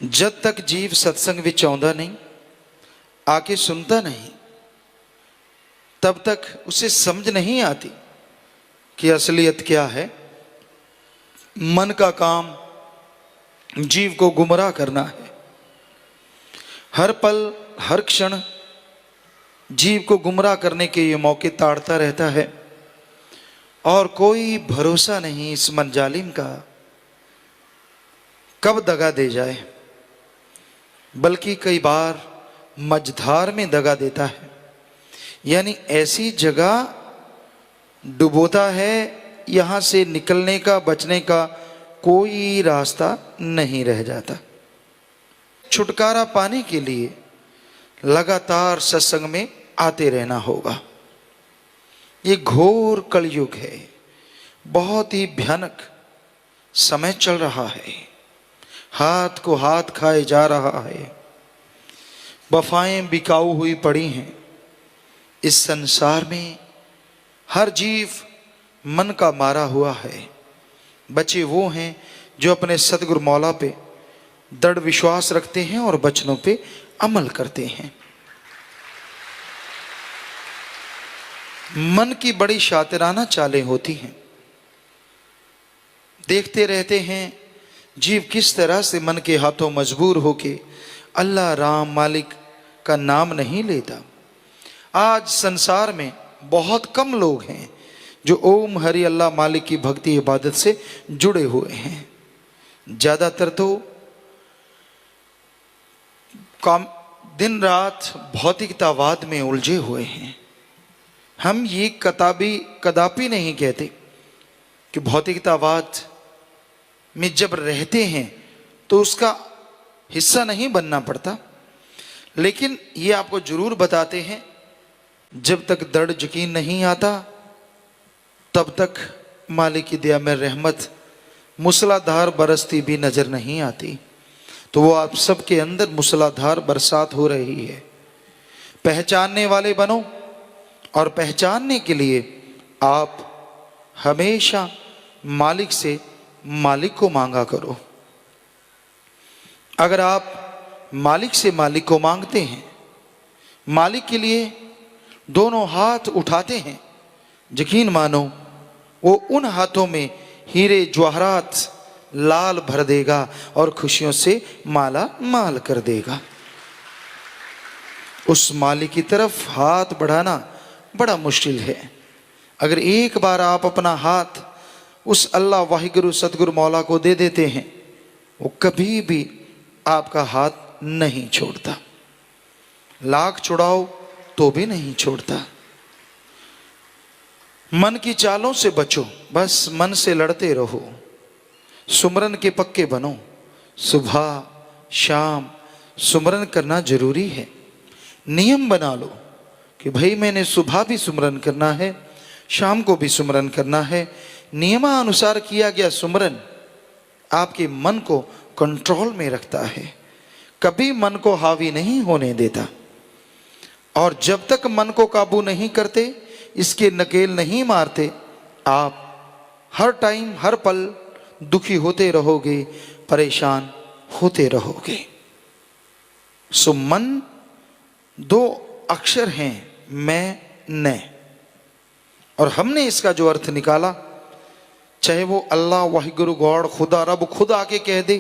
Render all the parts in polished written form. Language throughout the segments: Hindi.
जब तक जीव सत्संग विच आउंदा नहीं, आके सुनता नहीं, तब तक उसे समझ नहीं आती कि असलियत क्या है। मन का काम जीव को गुमराह करना है। हर पल हर क्षण जीव को गुमराह करने के ये मौके ताड़ता रहता है और कोई भरोसा नहीं इस मन जालिम का कब दगा दे जाए, बल्कि कई बार मझधार में दगा देता है, यानी ऐसी जगह डुबोता है यहां से निकलने का बचने का कोई रास्ता नहीं रह जाता। छुटकारा पाने के लिए लगातार सत्संग में आते रहना होगा। ये घोर कलयुग है, बहुत ही भयानक समय चल रहा है, हाथ को हाथ खाए जा रहा है, वफाएं बिकाऊ हुई पड़ी हैं। इस संसार में हर जीव मन का मारा हुआ है। बचे वो हैं जो अपने सतगुरु मौला पे दृढ़ विश्वास रखते हैं और वचनों पे अमल करते हैं। मन की बड़ी शातिराना चालें होती हैं। देखते रहते हैं जीव किस तरह से मन के हाथों मजबूर होके अल्लाह राम मालिक का नाम नहीं लेता। आज संसार में बहुत कम लोग हैं जो ओम हरि अल्लाह मालिक की भक्ति इबादत से जुड़े हुए हैं। ज्यादातर तो काम दिन रात भौतिकतावाद में उलझे हुए हैं। हम ये कदापि नहीं कहते कि भौतिकतावाद में जब रहते हैं तो उसका हिस्सा नहीं बनना पड़ता, लेकिन ये आपको जरूर बताते हैं जब तक दृढ़ यकीन नहीं आता तब तक मालिक की दया में रहमत मूसलाधार बरसती भी नजर नहीं आती। तो वो आप सबके अंदर मूसलाधार बरसात हो रही है। पहचानने वाले बनो और पहचानने के लिए आप हमेशा मालिक से मालिक को मांगा करो। अगर आप मालिक से मालिक को मांगते हैं, मालिक के लिए दोनों हाथ उठाते हैं, यकीन मानो वो उन हाथों में हीरे जवाहरात लाल भर देगा और खुशियों से माला माल कर देगा। उस मालिक की तरफ हाथ बढ़ाना बड़ा मुश्किल है। अगर एक बार आप अपना हाथ उस अल्लाह वाहिगुरु सतगुरु मौला को दे देते हैं, वो कभी भी आपका हाथ नहीं छोड़ता। लाख छुड़ाओ तो भी नहीं छोड़ता। मन की चालों से बचो, बस मन से लड़ते रहो। सुमरन के पक्के बनो। सुबह शाम सुमरन करना जरूरी है। नियम बना लो कि भाई मैंने सुबह भी सुमरन करना है, शाम को भी सुमरन करना है। नियमानुसार किया गया सुमरन आपके मन को कंट्रोल में रखता है, कभी मन को हावी नहीं होने देता। और जब तक मन को काबू नहीं करते, इसके नकेल नहीं मारते, आप हर टाइम हर पल दुखी होते रहोगे, परेशान होते रहोगे। सो मन दो अक्षर हैं, मैं न, और हमने इसका जो अर्थ निकाला, चाहे वो अल्लाह वाहिगुरु गॉड खुदा रब खुद आके कह दे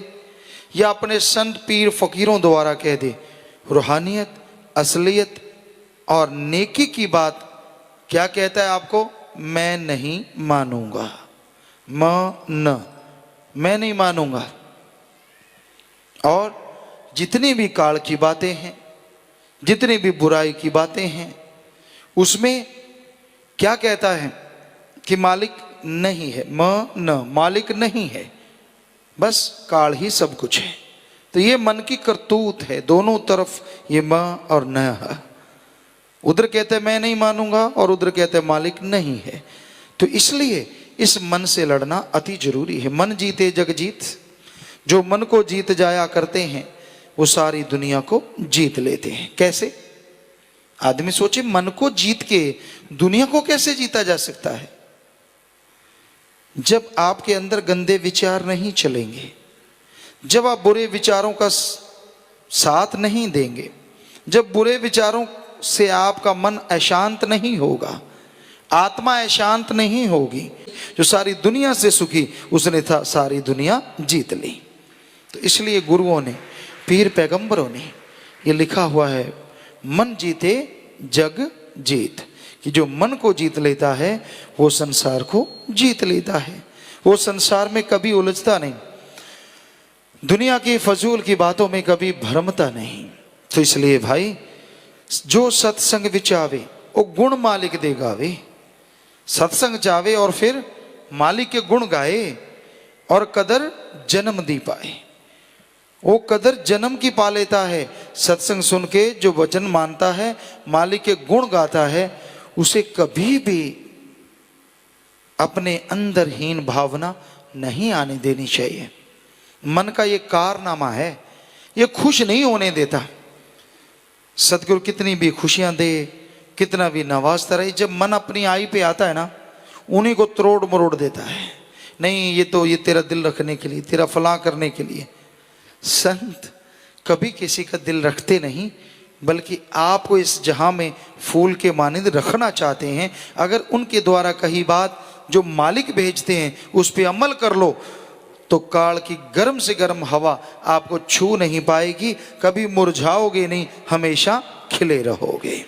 या अपने संत पीर फकीरों द्वारा कह दे, रूहानियत असलियत और नेकी की बात क्या कहता है आपको? मैं नहीं मानूंगा। मैं नहीं मानूंगा। और जितनी भी काल की बातें हैं, जितनी भी बुराई की बातें हैं, उसमें क्या कहता है कि मालिक नहीं है। मालिक नहीं है, बस काल ही सब कुछ है। तो ये मन की करतूत है, दोनों तरफ ये और न है। उधर कहते हैं मैं नहीं मानूंगा और उधर कहते हैं मालिक नहीं है। तो इसलिए इस मन से लड़ना अति जरूरी है। मन जीते जग जीत। जो मन को जीत जाया करते हैं वो सारी दुनिया को जीत लेते हैं। कैसे? आदमी सोचे मन को जीत के दुनिया को कैसे जीता जा सकता है? जब आपके अंदर गंदे विचार नहीं चलेंगे, जब आप बुरे विचारों का साथ नहीं देंगे, जब बुरे विचारों से आपका मन अशांत नहीं होगा, आत्मा अशांत नहीं होगी, जो सारी दुनिया से सुखी उसने था सारी दुनिया जीत ली। तो इसलिए गुरुओं ने, पीर पैगंबरों ने ये लिखा हुआ है, मन जीते जग जीत, कि जो मन को जीत लेता है वो संसार को जीत लेता है। वो संसार में कभी उलझता नहीं, दुनिया की फजूल की बातों में कभी भ्रमता नहीं। तो इसलिए भाई, जो सत्संग विचावे वो गुण मालिक दे गावे। सत्संग चावे और फिर मालिक के गुण गाए और कदर जन्म दी पाए। वो कदर जन्म की पा लेता है। सत्संग सुन के जो वचन मानता है, मालिक के गुण गाता है, उसे कभी भी अपने अंदर हीन भावना नहीं आने देनी चाहिए। मन का ये कारनामा है, ये खुश नहीं होने देता। सतगुरु कितनी भी खुशियां दे, कितना भी नवाजता रहे, जब मन अपनी आई पे आता है ना, उन्हीं को तोड़ मरोड़ देता है। नहीं, ये तेरा दिल रखने के लिए, तेरा फलां करने के लिए। संत कभी किसी का दिल रखते नहीं, बल्कि आपको इस जहां में फूल के मानिंद रखना चाहते हैं। अगर उनके द्वारा कही बात जो मालिक भेजते हैं उस पर अमल कर लो, तो काल की गर्म से गर्म हवा आपको छू नहीं पाएगी, कभी मुरझाओगे नहीं, हमेशा खिले रहोगे।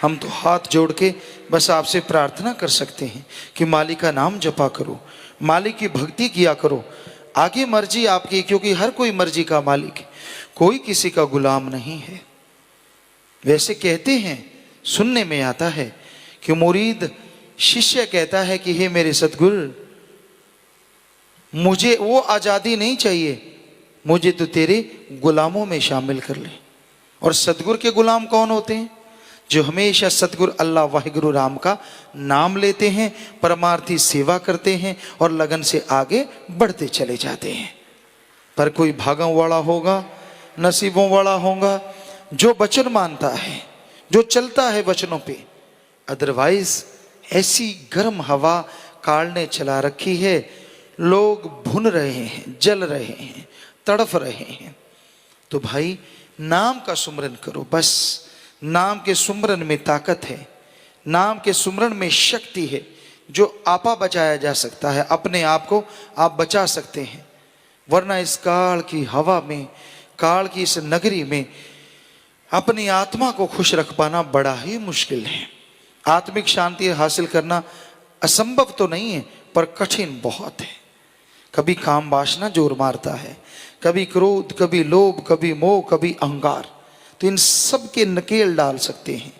हम तो हाथ जोड़ के बस आपसे प्रार्थना कर सकते हैं कि मालिक का नाम जपा करो, मालिक की भक्ति किया करो। आगे मर्जी आपकी, क्योंकि हर कोई मर्जी का मालिक है, कोई किसी का गुलाम नहीं है। वैसे कहते हैं, सुनने में आता है कि मुरीद शिष्य कहता है कि हे मेरे सतगुरु, मुझे वो आज़ादी नहीं चाहिए, मुझे तो तेरे गुलामों में शामिल कर ले। और सतगुरु के गुलाम कौन होते हैं? जो हमेशा सतगुरु अल्लाह वाहिगुरु राम का नाम लेते हैं, परमार्थी सेवा करते हैं और लगन से आगे बढ़ते चले जाते हैं। पर कोई भागों वाला होगा, नसीबों वाला होगा, जो वचन मानता है, जो चलता है वचनों पे। अदरवाइज ऐसी गर्म हवा काल ने चला रखी है, लोग भुन रहे हैं, जल रहे हैं, तड़फ रहे हैं। तो भाई, नाम का सुमरन करो। बस नाम के सुमरन में ताकत है, नाम के सुमरन में शक्ति है। जो आपा बचाया जा सकता है, अपने आप को आप बचा सकते हैं। वरना इस काल की हवा में, काल की इस नगरी में अपनी आत्मा को खुश रख पाना बड़ा ही मुश्किल है। आत्मिक शांति हासिल करना असंभव तो नहीं है, पर कठिन बहुत है। कभी काम वासना जोर मारता है, कभी क्रोध, कभी लोभ, कभी मोह, कभी अहंकार। तो इन सब के नकेल डाल सकते हैं,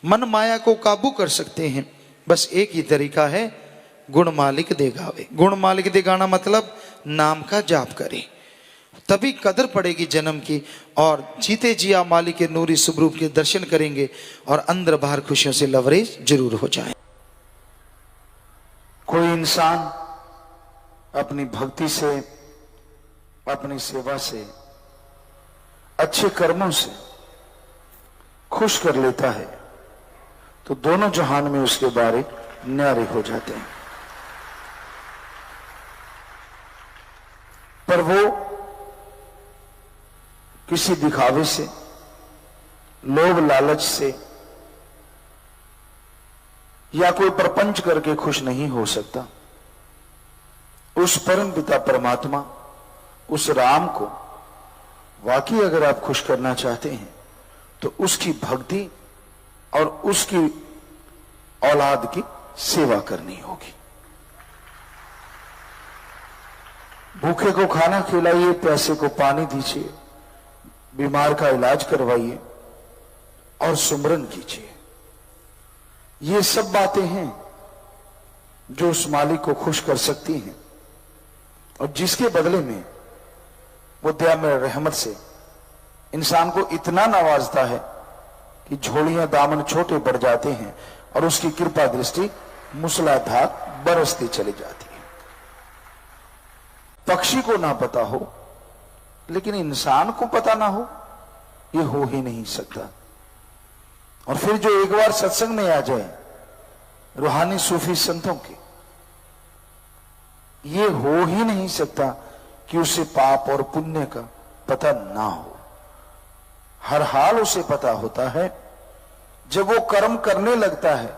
मन माया को काबू कर सकते हैं। बस एक ही तरीका है, गुण मालिक दे गावे। गुण मालिक दे गाना मतलब नाम का जाप करे, तभी कदर पड़ेगी जन्म की। और जीते जी आप मालिक के नूरी स्वरूप के दर्शन करेंगे और अंदर बाहर खुशियों से लवरेज जरूर हो जाए। कोई इंसान अपनी भक्ति से, अपनी सेवा से, अच्छे कर्मों से खुश कर लेता है, तो दोनों जहान में उसके बारे न्यारे हो जाते हैं। पर वो किसी दिखावे से, लोभ लालच से या कोई प्रपंच करके खुश नहीं हो सकता। उस परम पिता परमात्मा, उस राम को वाकई अगर आप खुश करना चाहते हैं, तो उसकी भक्ति और उसकी औलाद की सेवा करनी होगी। भूखे को खाना खिलाइए, प्यासे को पानी दीजिए, बीमार का इलाज करवाइए और सुमरन कीजिए। ये सब बातें हैं जो उस मालिक को खुश कर सकती हैं, और जिसके बदले में वो दया में रहमत से इंसान को इतना नवाजता है कि झोलियां दामन छोटे पड़ जाते हैं और उसकी कृपा दृष्टि मूसलाधार बरसती चली जाती है। पक्षी को ना पता हो, लेकिन इंसान को पता ना हो, ये हो ही नहीं सकता। और फिर जो एक बार सत्संग में आ जाए रूहानी सूफी संतों के, ये हो ही नहीं सकता कि उसे पाप और पुण्य का पता ना हो। हर हाल उसे पता होता है। जब वो कर्म करने लगता है,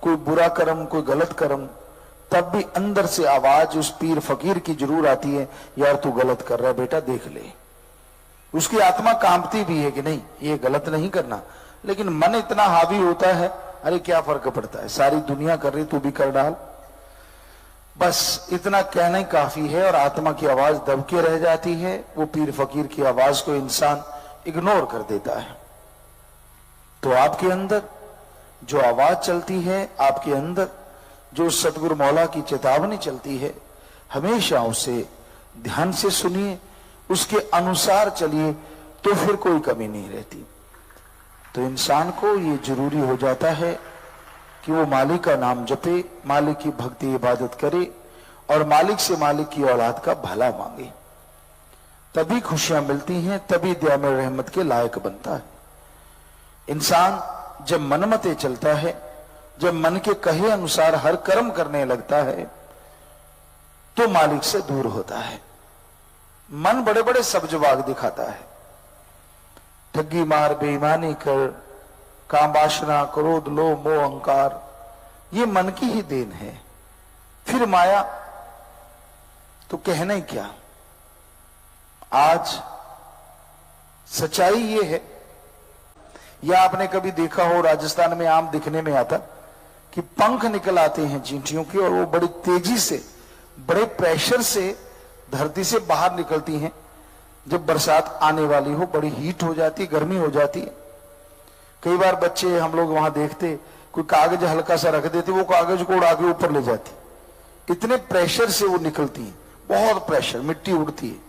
कोई बुरा कर्म, कोई गलत कर्म, तब भी अंदर से आवाज उस पीर फकीर की जरूर आती है, यार तू गलत कर रहा है बेटा, देख ले। उसकी आत्मा कांपती भी है कि नहीं ये गलत नहीं करना, लेकिन मन इतना हावी होता है, अरे क्या फर्क पड़ता है, सारी दुनिया कर रही तू भी कर डाल। बस इतना कहना ही काफी है और आत्मा की आवाज दबके रह जाती है। वो पीर फकीर की आवाज को इंसान इग्नोर कर देता है। तो आपके अंदर जो आवाज चलती है, आपके अंदर जो सतगुरु मौला की चेतावनी चलती है, हमेशा उसे ध्यान से सुनिए, उसके अनुसार चलिए, तो फिर कोई कमी नहीं रहती। तो इंसान को ये जरूरी हो जाता है कि वो मालिक का नाम जपे, मालिक की भक्ति इबादत करे और मालिक से मालिक की औलाद का भला मांगे। तभी खुशियां मिलती हैं, तभी दया में रहमत के लायक बनता है। इंसान जब मनमते चलता है, जब मन के कहे अनुसार हर कर्म करने लगता है, तो मालिक से दूर होता है। मन बड़े बड़े सब्जवाग दिखाता है, ठगी मार, बेईमानी कर, काम वासना, क्रोध, लोभ, मोह, अहंकार, ये मन की ही देन है। फिर माया तो कहना ही क्या। आज सच्चाई ये है, या आपने कभी देखा हो राजस्थान में आम दिखने में आता कि पंख निकल आते हैं चींटियों के और वो बड़ी तेजी से, बड़े प्रेशर से धरती से बाहर निकलती हैं। जब बरसात आने वाली हो, बड़ी हीट हो जाती है, गर्मी हो जाती है। कई बार बच्चे हम लोग वहां देखते, कोई कागज हल्का सा रख देते, वो कागज को उड़ा के ऊपर ले जाती, इतने प्रेशर से वो निकलती है, बहुत प्रेशर, मिट्टी उड़ती है।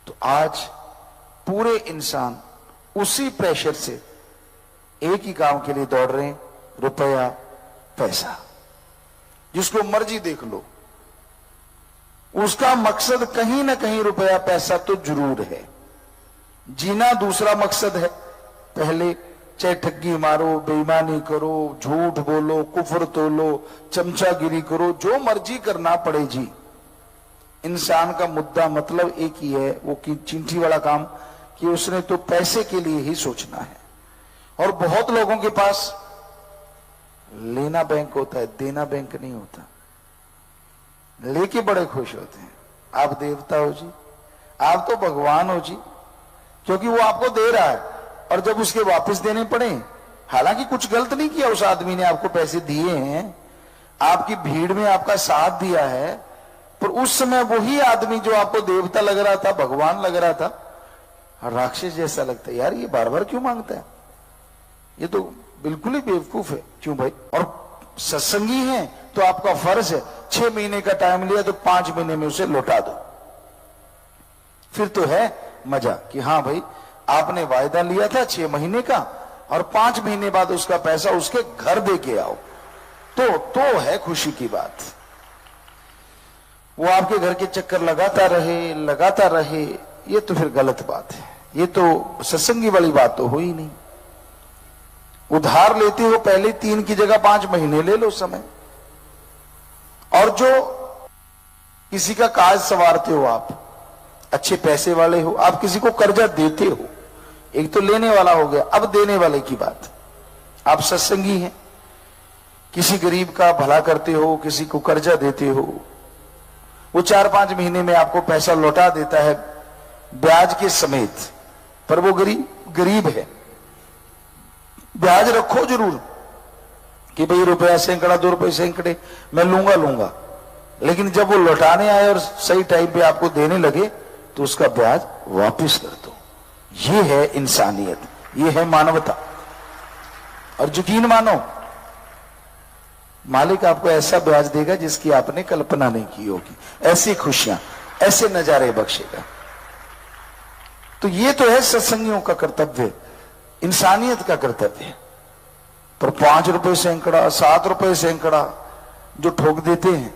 तो आज पूरे इंसान उसी प्रेशर से एक ही काम के लिए दौड़ रहे हैं, रुपया, पैसा। जिसको मर्जी देख लो, उसका मकसद कहीं ना कहीं रुपया पैसा तो जरूर है। जीना दूसरा मकसद है। पहले चाहे ठगी मारो, बेईमानी करो, झूठ बोलो, कुफर तोलो, चमचागिरी करो, जो मर्जी करना पड़े जी। इंसान का मुद्दा मतलब एक ही है, वो की चिंठी वाला काम, कि उसने तो पैसे के लिए ही सोचना है। और बहुत लोगों के पास लेना बैंक होता है, देना बैंक नहीं होता। लेके बड़े खुश होते हैं, आप देवता हो जी, आप तो भगवान हो जी, क्योंकि वो आपको दे रहा है। और जब उसके वापस देने पड़े, हालांकि कुछ गलत नहीं किया उस आदमी ने, आपको पैसे दिए हैं, आपकी भीड़ में आपका साथ दिया है, पर उस समय वही आदमी जो आपको देवता लग रहा था, भगवान लग रहा था, राक्षस जैसा लगता है। यार ये बार बार क्यों मांगता है, ये तो बिल्कुल ही बेवकूफ है। क्यों भाई? और सत्संगी है तो आपका फर्ज है, 6 महीने का टाइम लिया तो 5 महीने में उसे लौटा दो। फिर तो है मजा कि हाँ भाई आपने वायदा लिया था 6 महीने का, और 5 महीने बाद उसका पैसा उसके घर दे के आओ, तो है खुशी की बात। वो आपके घर के चक्कर लगाता रहे, ये तो फिर गलत बात है। ये तो सत्संगी वाली बात तो हो ही नहीं। उधार लेते हो, पहले 3 की जगह 5 महीने ले लो समय। और जो किसी का काज संवारते हो, आप अच्छे पैसे वाले हो, आप किसी को कर्जा देते हो, एक तो लेने वाला हो गया, अब देने वाले की बात। आप सत्संगी हैं, किसी गरीब का भला करते हो, किसी को कर्जा देते हो, वो 4-5 महीने में आपको पैसा लौटा देता है ब्याज के समेत, पर वो गरीब है। ब्याज रखो जरूर कि भाई रुपया सैकड़ा, 2 रुपये सैकड़े मैं लूंगा, लेकिन जब वो लौटाने आए और सही टाइम पे आपको देने लगे तो उसका ब्याज वापस कर दो। ये है इंसानियत, ये है मानवता। और यकीन मानो, मालिक आपको ऐसा ब्याज देगा जिसकी आपने कल्पना नहीं की होगी, ऐसी खुशियां, ऐसे नजारे बख्शेगा। तो ये तो है सत्संगियों का कर्तव्य, इंसानियत का कर्तव्य। पर 5 रुपए सैकड़ा, 7 रुपए सैकड़ा जो ठोक देते हैं,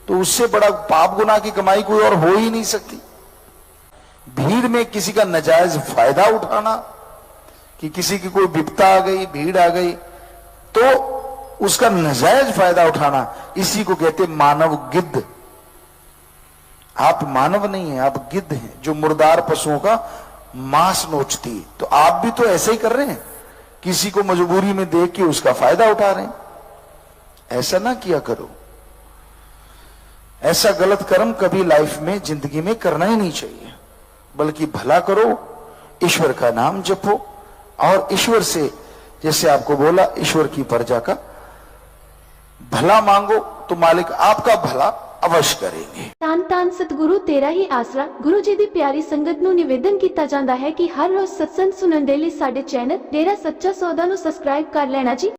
तो उससे बड़ा पाप गुनाह की कमाई कोई और हो ही नहीं सकती। भीड़ में किसी का नाजायज फायदा उठाना, कि किसी की कोई विपता आ गई, भीड़ आ गई, तो उसका नाजायज फायदा उठाना, इसी को कहते मानव गिद्ध। आप मानव नहीं है, आप गिद्ध हैं जो मुर्दार पशुओं का मांस नोचती है। तो आप भी तो ऐसे ही कर रहे हैं, किसी को मजबूरी में देख के उसका फायदा उठा रहे हैं। ऐसा ना किया करो। ऐसा गलत कर्म कभी लाइफ में, जिंदगी में करना ही नहीं चाहिए, बल्कि भला करो, ईश्वर का नाम जपो और ईश्वर से, जैसे आपको बोला, ईश्वर की प्रजा का भला मांगो तो मालिक आपका भला अवश्य करेंगे। ਧੰਨ ਧੰਨ ਸਤਿਗੁਰੂ ਤੇਰਾ ਹੀ ਆਸਰਾ। ਗੁਰੂ ਜੀ ਦੀ ਪਿਆਰੀ ਸੰਗਤ ਨੂੰ ਨਿਵੇਦਨ ਕੀਤਾ ਜਾਂਦਾ ਹੈ ਕਿ ਹਰ ਰੋਜ਼ ਸਤਸੰਗ ਸੁਣਨ ਦੇ ਲਈ ਸਾਡੇ ਚੈਨਲ ਡੇਰਾ ਸੱਚਾ ਸੌਦਾ ਨੂੰ ਸਬਸਕ੍ਰਾਈਬ ਕਰ ਲੈਣਾ ਜੀ।